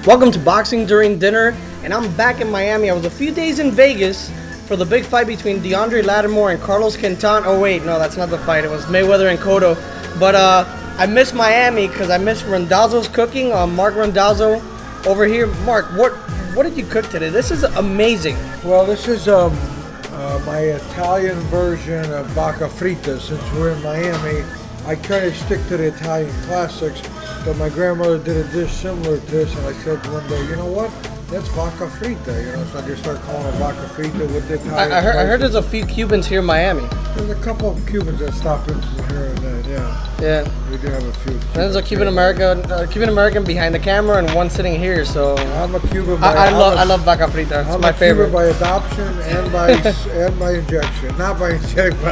Welcome to Boxing During Dinner, and I'm back in Miami. I was a few days in Vegas for the big fight between DeAndre Lattimore and Carlos Quintan. Oh wait, no, that's not the fight. It was Mayweather and Cotto. But I miss Miami because I miss Randazzo's cooking. Mark Randazzo over here. Mark, what did you cook today? This is amazing. Well, this is my Italian version of vacca fritta. Since we're in Miami, I kind of stick to the Italian classics. But my grandmother did a dish similar to this, and I said one day, you know what? That's vacca fritta, you know. So I just started calling it vacca fritta with the Italian. I heard there's a few Cubans here in Miami. There's a couple of Cubans that stop in from here and there. Yeah. We do have a few. There's a Cuban American behind the camera and one sitting here. So I'm a Cuban. I love vacca fritta. It's my favorite. I'm a Cuban by adoption and by injection. Not by injection.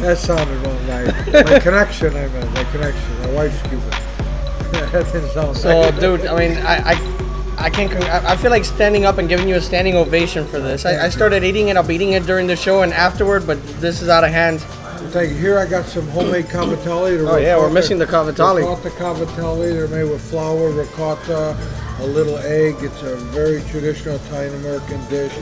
That sounded wrong. My connection. I meant my connection. My wife's Cuban. That didn't sound so, right. dude. I mean, I can't. I feel like standing up and giving you a standing ovation for this. I started eating it. I'll be eating it during the show and afterward, but this is out of hand. Thank you. Here I got some homemade cavatelli. Oh yeah, we're missing the cavatelli. Ricotta cavatelli. They're made with flour, ricotta, a little egg. It's a very traditional Italian American dish,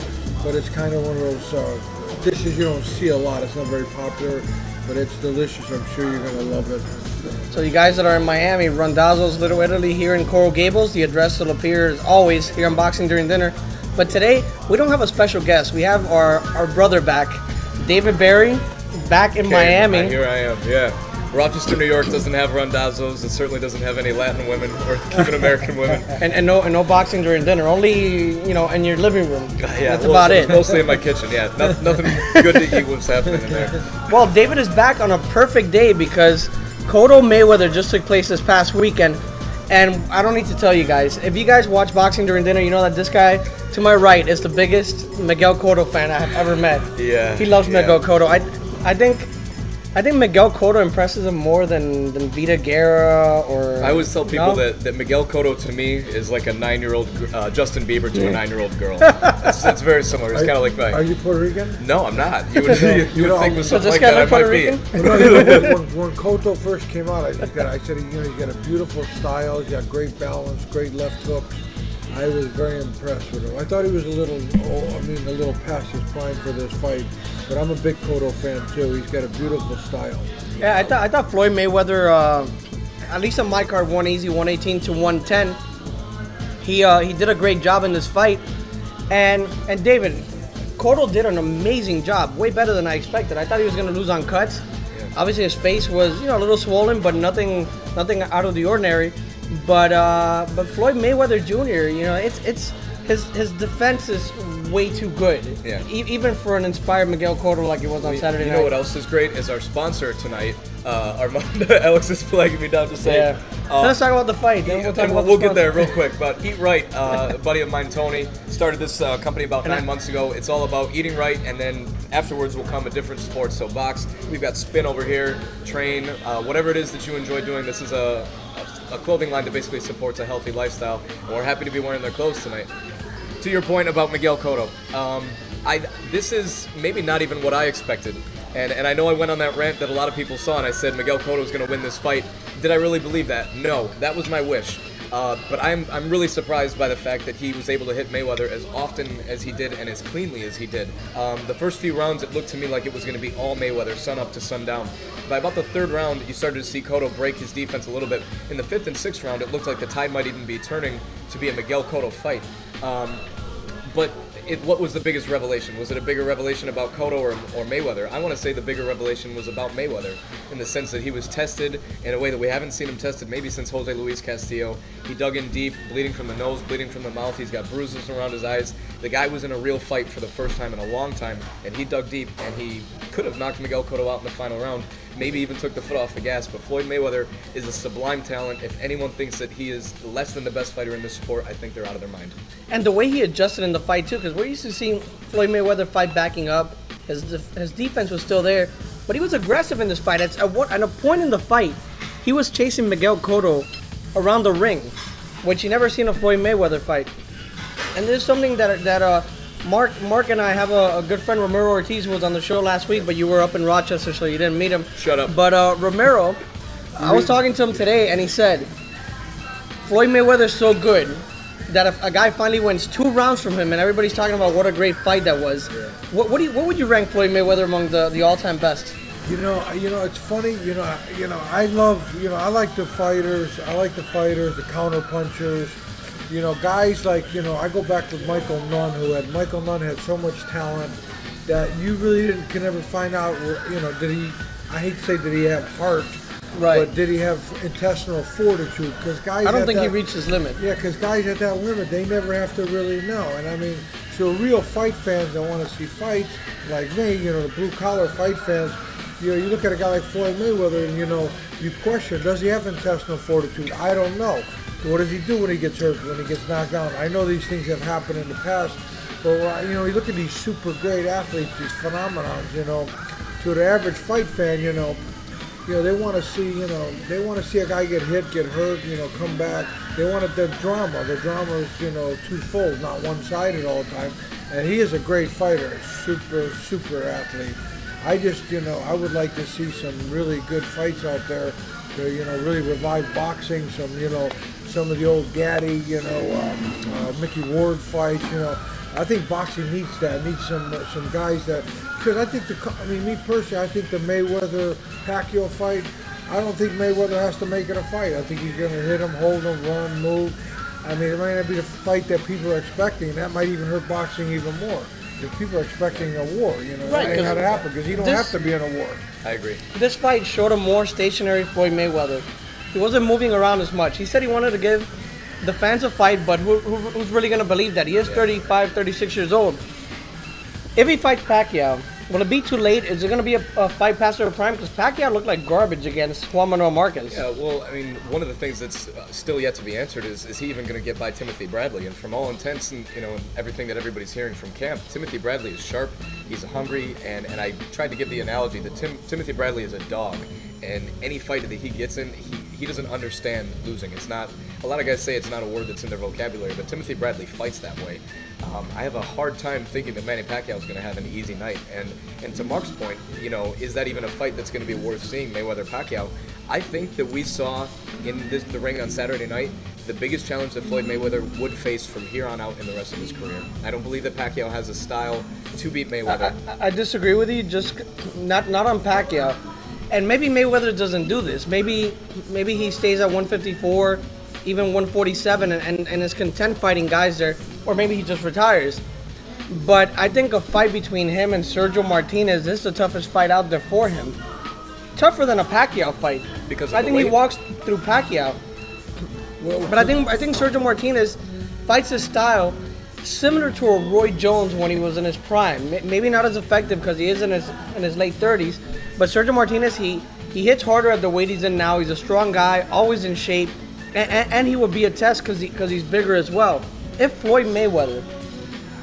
but it's kind of one of those dishes you don't see a lot. It's not very popular, but it's delicious. I'm sure you're gonna love it. So you guys that are in Miami, Randazzo's Little Italy here in Coral Gables. The address will appear as always here on Boxing During Dinner. But today, we don't have a special guest. We have our brother back, David Berry, back in Miami. Here I am, yeah. Rochester, New York doesn't have Randazzo's. It certainly doesn't have any Latin women or Cuban American women. and no Boxing During Dinner. Only, in your living room. Yeah, that's about it. Mostly in my kitchen, yeah. Nothing good to eat was happening in there. Well, David is back on a perfect day because Cotto Mayweather just took place this past weekend, and I don't need to tell you guys. If you guys watch Boxing During Dinner, you know that this guy to my right is the biggest Miguel Cotto fan I have ever met. Yeah, he loves Miguel Cotto. I think Miguel Cotto impresses him more than Vita Guerra or. I always tell people that Miguel Cotto to me is like a 9-year-old Justin Bieber to a 9-year-old girl. It's very similar. It's kind of like Are you Puerto Rican? No, I'm not. You would think with something like that I might be. When Cotto first came out, I said he's got a beautiful style. He's got great balance, great left hook. I was very impressed with him. I thought he was a little past his prime for this fight, but I'm a big Cotto fan too. He's got a beautiful style. Yeah, I thought Floyd Mayweather, at least on my card, won easy, 118 to 110. He did a great job in this fight, and David, Cotto did an amazing job, way better than I expected. I thought he was going to lose on cuts. Yeah. Obviously, his face was a little swollen, but nothing out of the ordinary. But Floyd Mayweather Jr., it's his defense is way too good. Yeah. Even for an inspired Miguel Cotto like it was on Saturday night. You know what else is great is our sponsor tonight, Armando. Alex is flagging me down to say. Yeah. Let's talk about the fight. Then we'll get there real quick. But Eat Right, a buddy of mine, Tony, started this company about 9 months ago. It's all about eating right, and then afterwards will come a different sport. So box, we've got spin over here, train, whatever it is that you enjoy doing. This is a clothing line that basically supports a healthy lifestyle, and we're happy to be wearing their clothes tonight. To your point about Miguel Cotto, this is maybe not even what I expected, and I know I went on that rant that a lot of people saw, and I said Miguel Cotto is going to win this fight. Did I really believe that? No, that was my wish. But I'm really surprised by the fact that he was able to hit Mayweather as often as he did and as cleanly as he did. The first few rounds, it looked to me like it was going to be all Mayweather, sun up to sundown. By about the third round, you started to see Cotto break his defense a little bit. In the fifth and sixth round, it looked like the tide might even be turning to be a Miguel Cotto fight. But what was the biggest revelation? Was it a bigger revelation about Cotto or Mayweather? I want to say the bigger revelation was about Mayweather, in the sense that he was tested in a way that we haven't seen him tested maybe since Jose Luis Castillo. He dug in deep, bleeding from the nose, bleeding from the mouth. He's got bruises around his eyes. The guy was in a real fight for the first time in a long time, and he dug deep, and he could have knocked Miguel Cotto out in the final round, maybe even took the foot off the gas. But Floyd Mayweather is a sublime talent. If anyone thinks that he is less than the best fighter in this sport, I think they're out of their mind. And the way he adjusted in the fight too, because we're used to seeing Floyd Mayweather fight backing up. His defense was still there, but he was aggressive in this fight. At a point in the fight, he was chasing Miguel Cotto around the ring, which you never seen a Floyd Mayweather fight. And there's something that Mark and I have a good friend, Romero Ortiz, who was on the show last week, but you were up in Rochester, so you didn't meet him. Shut up. But Romero, I was talking to him today, and he said, Floyd Mayweather's so good that if a guy finally wins 2 rounds from him, and everybody's talking about what a great fight that was. Yeah. What would you rank Floyd Mayweather among the all-time best? It's funny. I love. I like the fighters. I like the fighters, the counter punchers. Guys like. I go back to Michael Nunn, Michael Nunn had so much talent that you really can never find out. Did he? I hate to say, did he have heart? Right. But did he have intestinal fortitude? Because guys. I don't think he reached his limit. Yeah, because guys at that limit, they never have to really know. And I mean, so real fight fans that want to see fights, like me, the blue collar fight fans. You look at a guy like Floyd Mayweather, and you question, does he have intestinal fortitude? I don't know. What does he do when he gets hurt, when he gets knocked down? I know these things have happened in the past, but you look at these super great athletes, these phenomenons. To the average fight fan, they want to see, they want to see a guy get hit, get hurt, come back. They want the drama. The drama is, twofold, not one-sided all the time. And he is a great fighter, super athlete. I just, I would like to see some really good fights out there to, really revive boxing. Some of the old Gaddy, Mickey Ward fights. I think boxing needs that. Needs some guys that, because I think me personally, I think the Mayweather-Pacquiao fight, I don't think Mayweather has to make it a fight. I think he's going to hit him, hold him, run, move. I mean, it might not be the fight that people are expecting, and that might even hurt boxing even more. Because people are expecting a war, Right, that ain't gonna happen, because he don't have to be in a war. I agree. This fight showed a more stationary Floyd Mayweather. He wasn't moving around as much. He said he wanted to give the fans a fight, but who's really going to believe that? He is 35, 36 years old. If he fights Pacquiao, will it be too late? Is it going to be a fight past their prime? Because Pacquiao looked like garbage against Juan Manuel Marquez. Yeah, well, I mean, one of the things that's still yet to be answered is he even going to get by Timothy Bradley? And from all intents and everything that everybody's hearing from camp, Timothy Bradley is sharp, he's hungry, and I tried to give the analogy that Timothy Bradley is a dog, and any fight that he gets in, he doesn't understand losing. It's not, a lot of guys say it's not a word that's in their vocabulary, but Timothy Bradley fights that way. I have a hard time thinking that Manny Pacquiao is going to have an easy night. And to Mark's point, is that even a fight that's going to be worth seeing, Mayweather-Pacquiao? I think that we saw in the ring on Saturday night the biggest challenge that Floyd Mayweather would face from here on out in the rest of his career. I don't believe that Pacquiao has a style to beat Mayweather. I disagree with you, just not on Pacquiao. And maybe Mayweather doesn't do this. Maybe he stays at 154, even 147, and is content fighting guys there, or maybe he just retires. But I think a fight between him and Sergio Martinez, this is the toughest fight out there for him. Tougher than a Pacquiao fight. Because I think he walks through Pacquiao. But I think Sergio Martinez fights his style similar to a Roy Jones when he was in his prime. Maybe not as effective because he is in his late 30s. But Sergio Martinez, he hits harder at the weight he's in now. He's a strong guy, always in shape, and he would be a test because he's bigger as well. If Floyd Mayweather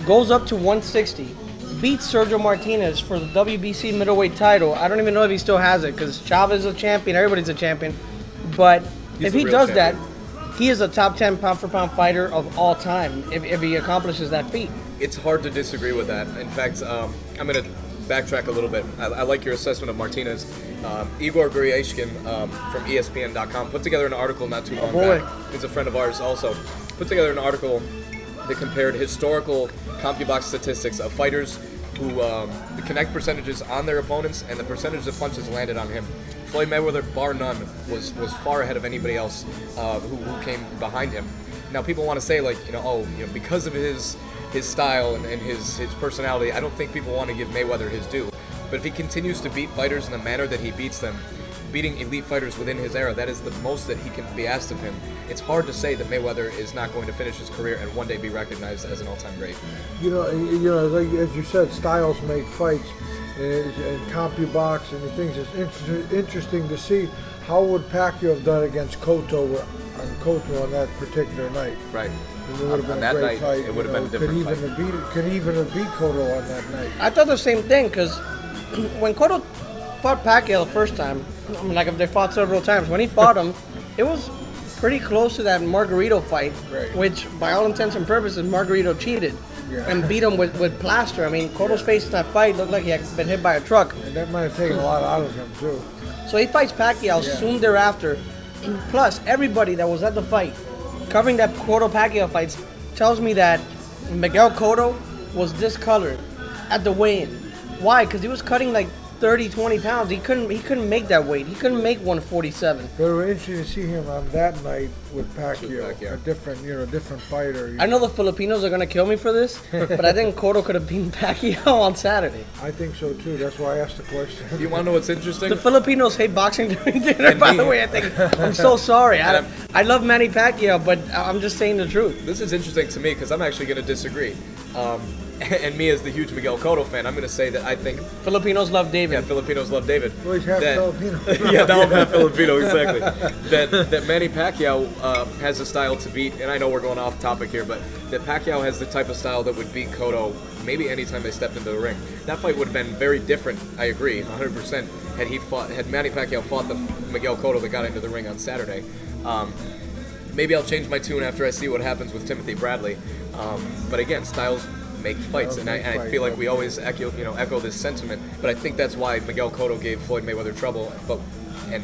goes up to 160, beats Sergio Martinez for the WBC middleweight title, I don't even know if he still has it because Chavez is a champion, everybody's a champion. But if he does that, he is a top 10 pound-for-pound fighter of all time if he accomplishes that feat. It's hard to disagree with that. In fact, I'm going to backtrack a little bit. I like your assessment of Martinez. Igor Guriashkin from ESPN.com put together an article not too long back. He's a friend of ours also. Put together an article that compared historical CompuBox statistics of fighters who the connect percentages on their opponents and the percentage of punches landed on him. Floyd Mayweather, bar none, was far ahead of anybody else who came behind him. Now people want to say because of his style and his personality, I don't think people want to give Mayweather his due. But if he continues to beat fighters in the manner that he beats them, beating elite fighters within his era, that is the most that he can be asked of him. It's hard to say that Mayweather is not going to finish his career and one day be recognized as an all-time great. Like as you said, styles make fights, and CompuBox and the things. It's interesting to see how would Pacquiao have done against Cotto on that particular night. Right. It would have been a great fight. It would have been a different fight. Could even have beat Cotto on that night. I thought the same thing because when Cotto fought Pacquiao the first time, if they fought several times, when he fought him, it was pretty close to that Margarito fight, right, which by all intents and purposes, Margarito cheated and beat him with plaster. I mean, Cotto's face in that fight looked like he had been hit by a truck. And that might have taken a lot out of him, too. So he fights Pacquiao soon thereafter. Plus, everybody that was at the fight covering that Cotto Pacquiao fight tells me that Miguel Cotto was discolored at the weigh-in. Why? Because he was cutting like 30, 20 pounds. He couldn't make that weight. He couldn't make 147. But it was interesting to see him on that night with Pacquiao, Pacquiao. a different fighter. I know the Filipinos are gonna kill me for this, but I think Cotto could have beaten Pacquiao on Saturday. I think so too. That's why I asked the question. You want to know what's interesting? The Filipinos hate boxing during dinner. And By me. the way, I think I'm so sorry. And I love Manny Pacquiao, but I'm just saying the truth. This is interesting to me because I'm actually going to disagree. And me as the huge Miguel Cotto fan, I'm going to say that I think Filipinos love David. yeah, Filipinos love David. Well, he's half That- Filipino. yeah, now I'm half Filipino, exactly. That Manny Pacquiao has a style to beat, and I know we're going off topic here, but that Pacquiao has the type of style that would beat Cotto maybe anytime they stepped into the ring. That fight would have been very different, I agree, 100%, had Manny Pacquiao fought the Miguel Cotto that got into the ring on Saturday. Maybe I'll change my tune after I see what happens with Timothy Bradley. But again, styles make fights, and I feel like we always echo this sentiment. But I think that's why Miguel Cotto gave Floyd Mayweather trouble, and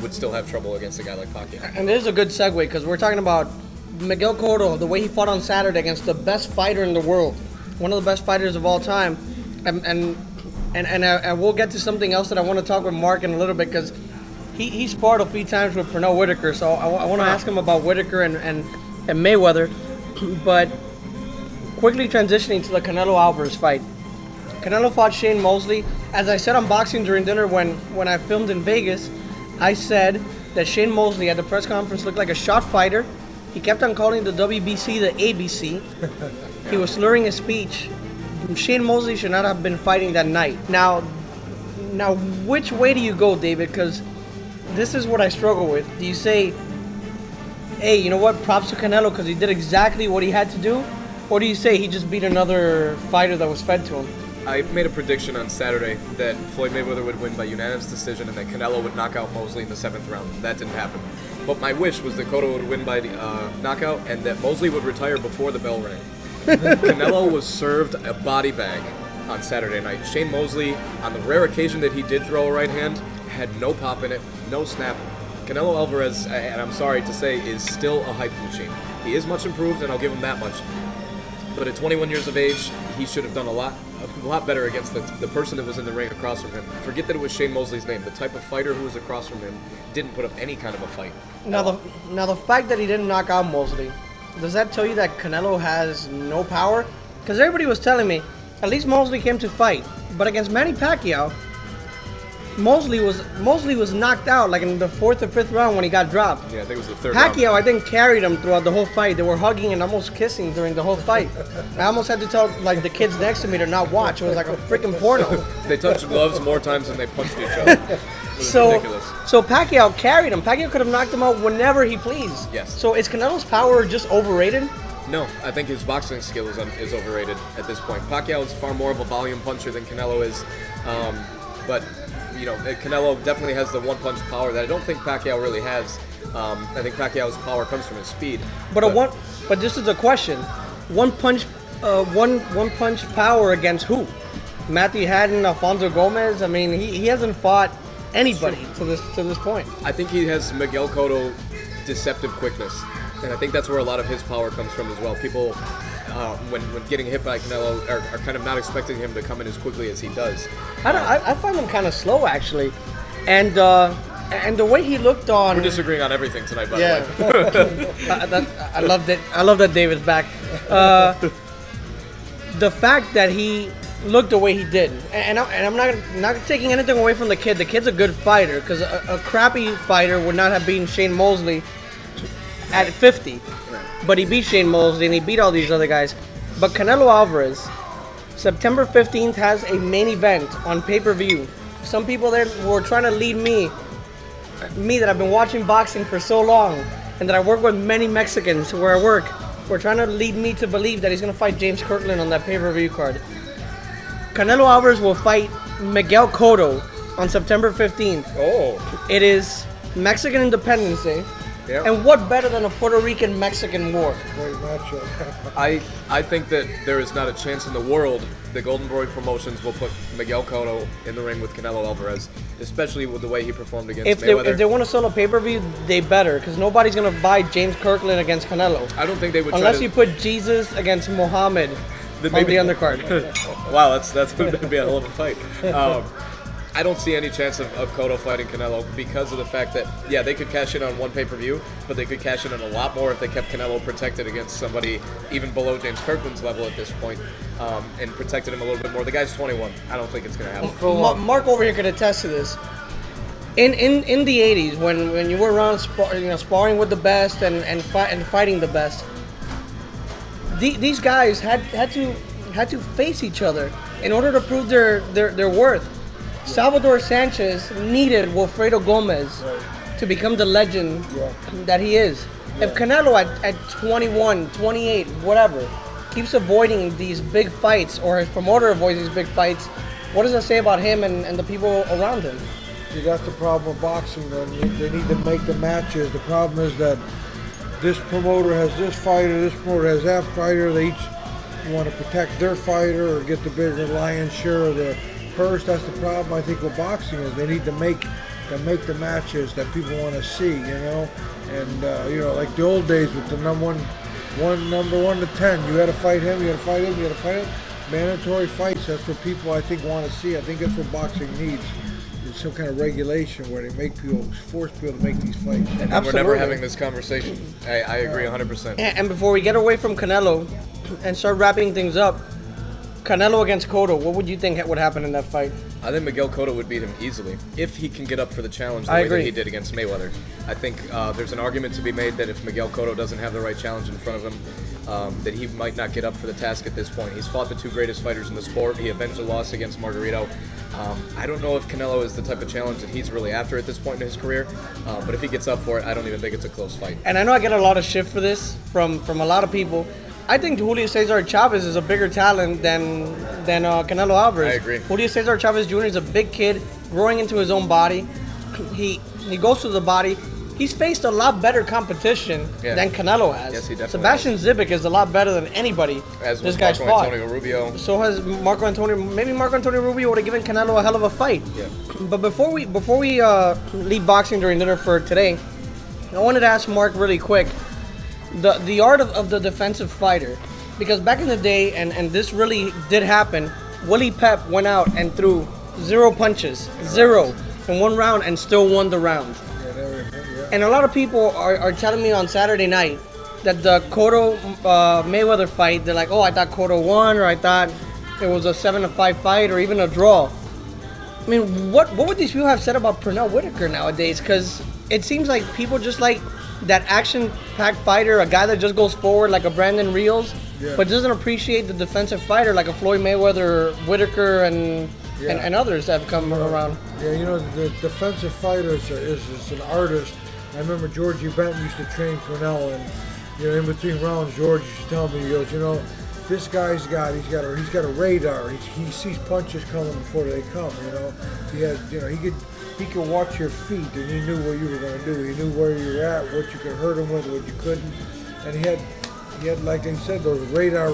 would still have trouble against a guy like Pacquiao. And this is a good segue because we're talking about Miguel Cotto, the way he fought on Saturday against the best fighter in the world, one of the best fighters of all time, and we'll get to something else that I want to talk with Mark in a little bit because he sparred a few times with Pernell Whitaker, so I want to ask him about Whitaker and Mayweather, but quickly transitioning to the Canelo Alvarez fight. Canelo fought Shane Mosley. As I said on Boxing During Dinner when I filmed in Vegas, I said that Shane Mosley at the press conference looked like a shot fighter. He kept on calling the WBC the ABC. He was slurring his speech. Shane Mosley should not have been fighting that night. Now, which way do you go, David? Because this is what I struggle with. Do you say, hey, you know what, props to Canelo because he did exactly what he had to do? Or do you say he just beat another fighter that was fed to him? I made a prediction on Saturday that Floyd Mayweather would win by unanimous decision and that Canelo would knock out Mosley in the 7th round. That didn't happen. But my wish was that Cotto would win by knockout and that Mosley would retire before the bell rang. Canelo was served a body bag on Saturday night. Shane Mosley, on the rare occasion that he did throw a right hand, had no pop in it, no snap. Canelo Alvarez, and I'm sorry to say, is still a hype machine. He is much improved, and I'll give him that much. But at 21 years of age, he should have done a lot better against the person that was in the ring across from him. Forget that it was Shane Mosley's name. The type of fighter who was across from him didn't put up any kind of a fight. Now the fact that he didn't knock out Mosley, does that tell you that Canelo has no power? Because everybody was telling me, at least Mosley came to fight. But against Manny Pacquiao, Mosley was knocked out like in the 4th or 5th round when he got dropped. Yeah, I think it was the 3rd round. Pacquiao, I think, carried him throughout the whole fight. They were hugging and almost kissing during the whole fight. I almost had to tell like the kids next to me to not watch. It was like a freaking porno. They touched gloves more times than they punched each other. It was ridiculous. So Pacquiao carried him. Pacquiao could have knocked him out whenever he pleased. Yes. So is Canelo's power just overrated? No, I think his boxing skill is overrated at this point. Pacquiao is far more of a volume puncher than Canelo is, but Canelo definitely has the one-punch power that I don't think Pacquiao really has. I think Pacquiao's power comes from his speed. But this is the question: one punch power against who? Matthew Haddon, Alfonso Gomez. I mean, he hasn't fought anybody to this point. I think he has Miguel Cotto deceptive quickness, and I think that's where a lot of his power comes from as well. People, when getting hit by Canelo, are kind of not expecting him to come in as quickly as he does. I find him kind of slow actually, and the way he looked on. We're disagreeing on everything tonight, by the way. I love that. I love that David's back. The fact that he looked the way he did, and I'm not taking anything away from the kid. The kid's a good fighter because a crappy fighter would not have beaten Shane Mosley at 50. But he beat Shane Mosley and he beat all these other guys. But Canelo Alvarez, September 15th has a main event on pay-per-view. Some people there were trying to lead me that I've been watching boxing for so long and that I work with many Mexicans where I work, were trying to lead me to believe that he's going to fight James Kirkland on that pay-per-view card. Canelo Alvarez will fight Miguel Cotto on September 15th. Oh. It is Mexican Independence Day. Yep. And what better than a Puerto Rican-Mexican war? Great matchup. I think that there is not a chance in the world that Golden Boy Promotions will put Miguel Cotto in the ring with Canelo Alvarez, especially with the way he performed against Mayweather. If they want to sell a pay-per-view, they better, because nobody's going to buy James Kirkland against Canelo. I don't think they would unless you put Jesus against Muhammad on the undercard. Wow, that'd be a hell of a fight. I don't see any chance of Cotto fighting Canelo because of the fact that, yeah, they could cash in on one pay-per-view, but they could cash in on a lot more if they kept Canelo protected against somebody even below James Kirkland's level at this point, and protected him a little bit more. The guy's 21. I don't think it's going to happen. Mark over here could attest to this. In the 80s, when you were around sparring with the best and fighting the best, these guys had to face each other in order to prove their worth. Salvador Sanchez needed Wilfredo Gomez to become the legend that he is. If Canelo at 21, 28, whatever, keeps avoiding these big fights, or his promoter avoids these big fights, what does that say about him and the people around him? See, that's the problem with boxing, though. They need to make the matches. The problem is that this promoter has this fighter, this promoter has that fighter. They each want to protect their fighter or get the bigger lion's share of the purse. That's the problem, I think, with boxing, is they need to make the matches that people want to see, you know. And you know, like the old days with the number 1 to 10, you had to fight him, you had to fight him, you had to fight him. Mandatory fights. That's what people, I think, want to see. I think that's what boxing needs. It's some kind of regulation where they make people, force people to make these fights. And we're never having this conversation. I agree 100%. And before we get away from Canelo and start wrapping things up, Canelo against Cotto, what would you think would happen in that fight? I think Miguel Cotto would beat him easily if he can get up for the challenge the way that he did against Mayweather. I think there's an argument to be made that if Miguel Cotto doesn't have the right challenge in front of him, that he might not get up for the task at this point. He's fought the two greatest fighters in the sport. He avenged a loss against Margarito. I don't know if Canelo is the type of challenge that he's really after at this point in his career, but if he gets up for it, I don't even think it's a close fight. And I know I get a lot of shit for this from a lot of people. I think Julio Cesar Chavez is a bigger talent than Canelo Alvarez. I agree. Julio Cesar Chavez Jr. is a big kid growing into his own body. He goes through the body. He's faced a lot better competition than Canelo has. Yes, he definitely Sebastian Zibic is a lot better than anybody this guy's Marco fought. Antonio Rubio. So has Marco Antonio. Maybe Marco Antonio Rubio would have given Canelo a hell of a fight. Yeah. But before we leave boxing during dinner for today, I wanted to ask Mark really quick. The art of the defensive fighter, because back in the day, and this really did happen, Willie Pep went out and threw 0 punches, 0 in one round, and still won the round. And a lot of people are telling me on Saturday night that the Cotto Mayweather fight, they're like, oh, I thought Cotto won, or I thought it was a 7-5 fight, or even a draw. I mean, what would these people have said about Pernell Whitaker nowadays? Because it seems like people just like that action-packed fighter, a guy that just goes forward like a Brandon Reels, but doesn't appreciate the defensive fighter like a Floyd Mayweather, Whitaker, and others that have come around. Yeah, you know, the defensive fighter is an artist. I remember Georgie Benton used to train Pernell, and you know, in between rounds, George used to tell me, he goes, you know, this guy's got a radar. He sees punches coming before they come. You know, he could watch your feet, and he knew what you were going to do. He knew where you were at, what you could hurt him with, what you couldn't, and he had, like they said, those radar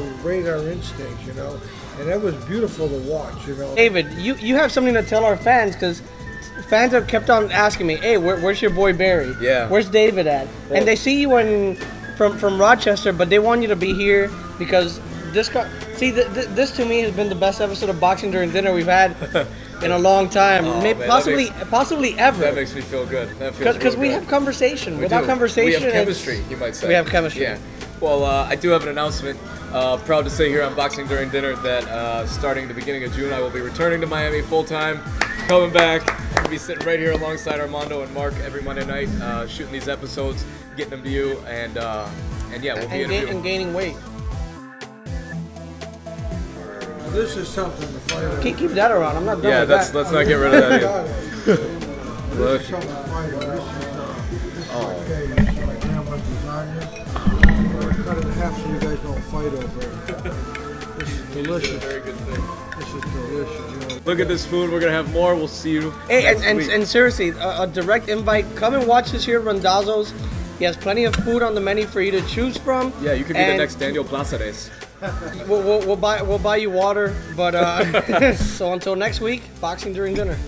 instincts. You know, and that was beautiful to watch. You know, David, you have something to tell our fans, because fans have kept on asking me, hey, where's your boy Barry? Yeah. Where's David at? Well, and they see you from Rochester, but they want you to be here because this to me has been the best episode of Boxing During Dinner we've had in a long time, possibly ever. That makes me feel good. Because we have conversation. Without conversation, we have chemistry. You might say we have chemistry. Yeah. Well, I do have an announcement. Proud to say here on Boxing During Dinner that starting the beginning of June, I will be returning to Miami full time, coming back. I'll be sitting right here alongside Armando and Mark every Monday night, shooting these episodes, getting them to you, and yeah, we'll be interviewing. And gaining weight. this is something to fight over. Keep that around. I'm not done with that. Let's not get rid of that either. This is something to fight over. This is my grandma's lasagna. I'm going to cut it in half so you guys don't fight over it. This is delicious. This is a very good thing. This is delicious. You know. Look at this food. We're going to have more. We'll see you Hey, next week. and seriously, a direct invite. Come and watch this here at Randazzo's. He has plenty of food on the menu for you to choose from. Yeah, you could be the next Daniel Placeres. We'll buy you water, but so until next week, boxing during dinner.